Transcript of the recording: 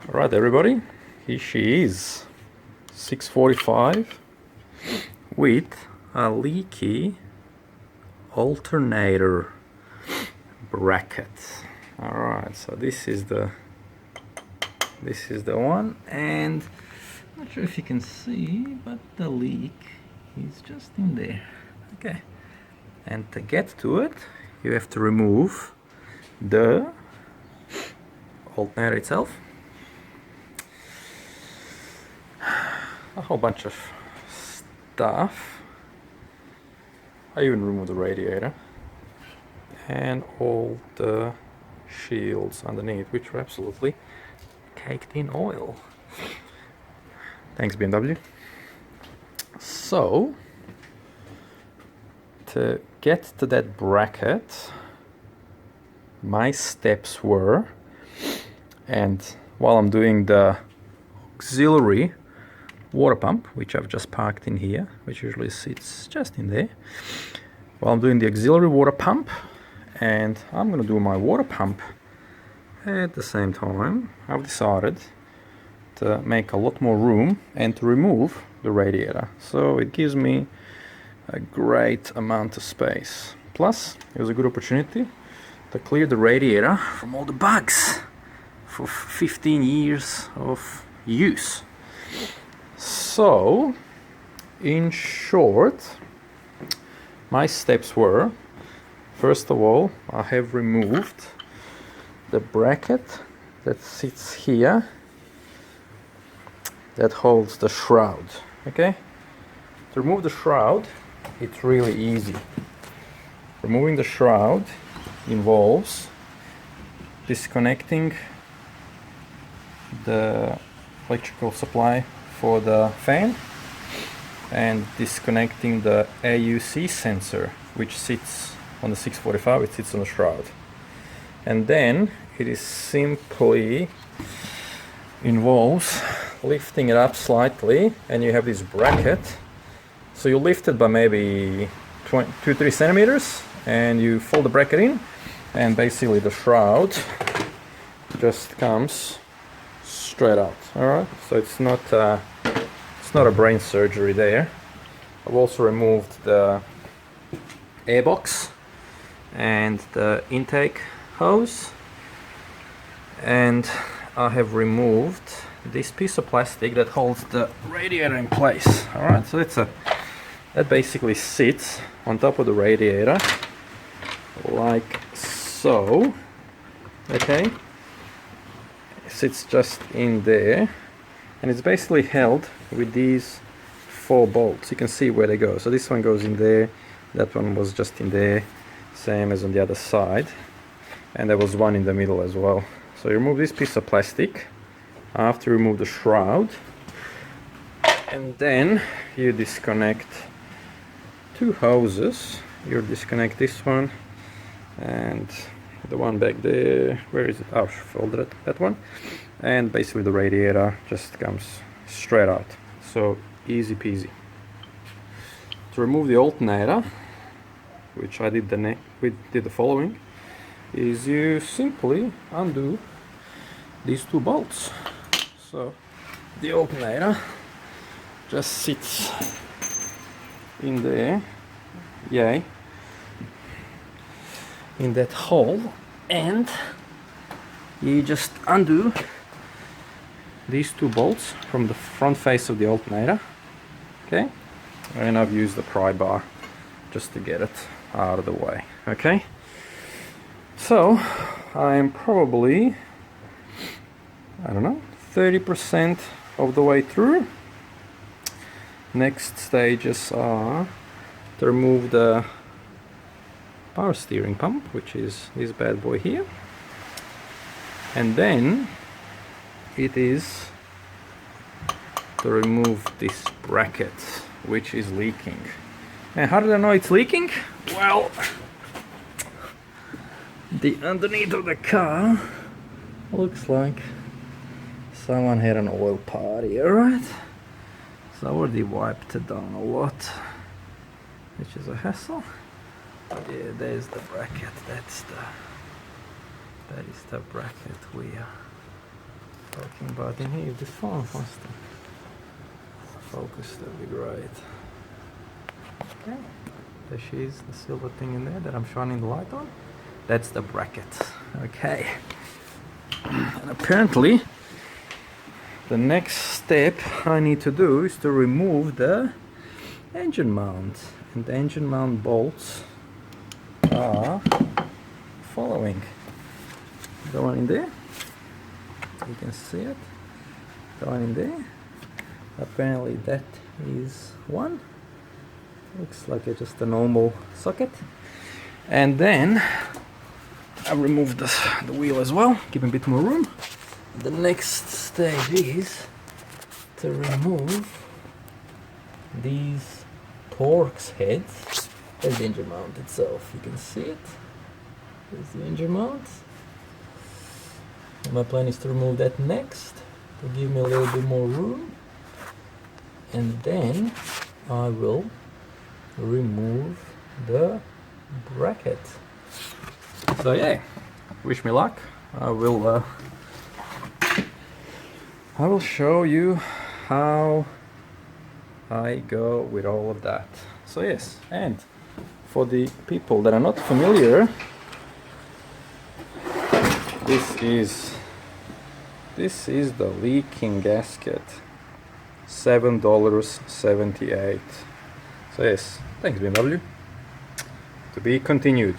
Alright everybody, here she is, 645 with a leaky alternator bracket. Alright, so this is the one, and I'm not sure if you can see, but the leak is just in there. Okay, and to get to it you have to remove the alternator itself, a whole bunch of stuff. I even removed the radiator and all the shields underneath, which were absolutely caked in oil. Thanks BMW. So to get to that bracket, my steps were, and while I'm doing the auxiliary water pump, which I've just parked in here, which usually sits just in there, while I'm doing the auxiliary water pump, and I'm gonna do my water pump at the same time, I've decided to make a lot more room and to remove the radiator, so it gives me a great amount of space. Plus it was a good opportunity to clear the radiator from all the bugs for 15 years of use. So in short, my steps were, first of all, I have removed the bracket that sits here that holds the shroud. Okay, to remove the shroud, it's really easy. Removing the shroud involves disconnecting the electrical supply for the fan and disconnecting the AUC sensor, which sits on the 645, it sits on the shroud. And then it is simply involves lifting it up slightly, and you have this bracket. So you lift it by maybe 2-3 centimeters and you fold the bracket in, and basically the shroud just comes straight out. Alright, so it's not a brain surgery there. I've also removed the airbox and the intake hose, and I have removed this piece of plastic that holds the radiator in place. Alright, so that basically sits on top of the radiator like so. Okay, it sits just in there, and it's basically held with these 4 bolts. You can see where they go. So this one goes in there, that one was just in there, same as on the other side, and there was one in the middle as well. So you remove this piece of plastic after you remove the shroud, and then you disconnect 2 hoses. You disconnect this one and the one back there, where is it? Oh, folded that one, and basically the radiator just comes straight out. So easy peasy. To remove the alternator, which I did the following, is you simply undo these 2 bolts. So the alternator just sits in there, yay, in that hole, and you just undo these 2 bolts from the front face of the alternator. Okay, and I've used the pry bar just to get it out of the way. Okay, so I'm probably, I don't know, 30% of the way through. Next stages are to remove the power steering pump, which is this bad boy here, and then it is to remove this bracket which is leaking. And how did I know it's leaking? Well, the underneath of the car looks like someone had an oil party. Alright, so I already wiped it down a lot, which is a hassle. Yeah, there's the bracket. That is the bracket we talking about in here. If this phone wants to focus, that'd be great. Okay, there she is, the silver thing in there that I'm shining the light on. That's the bracket. Okay, and apparently the next step I need to do is to remove the engine mount, and the engine mount bolts are following. The one in there, you can see it, the one in there, apparently that is one, looks like it's just a normal socket. And then I removed the wheel as well, give a bit more room. The next stage is to remove these Torx heads. There's the engine mount itself, you can see it. There's the engine mount. And my plan is to remove that next to give me a little bit more room, and then I will remove the bracket. So yeah, wish me luck. I will show you how I go with all of that. So yes, and for the people that are not familiar, this is the leaking gasket, $7.78. So yes, thanks BMW. To be continued.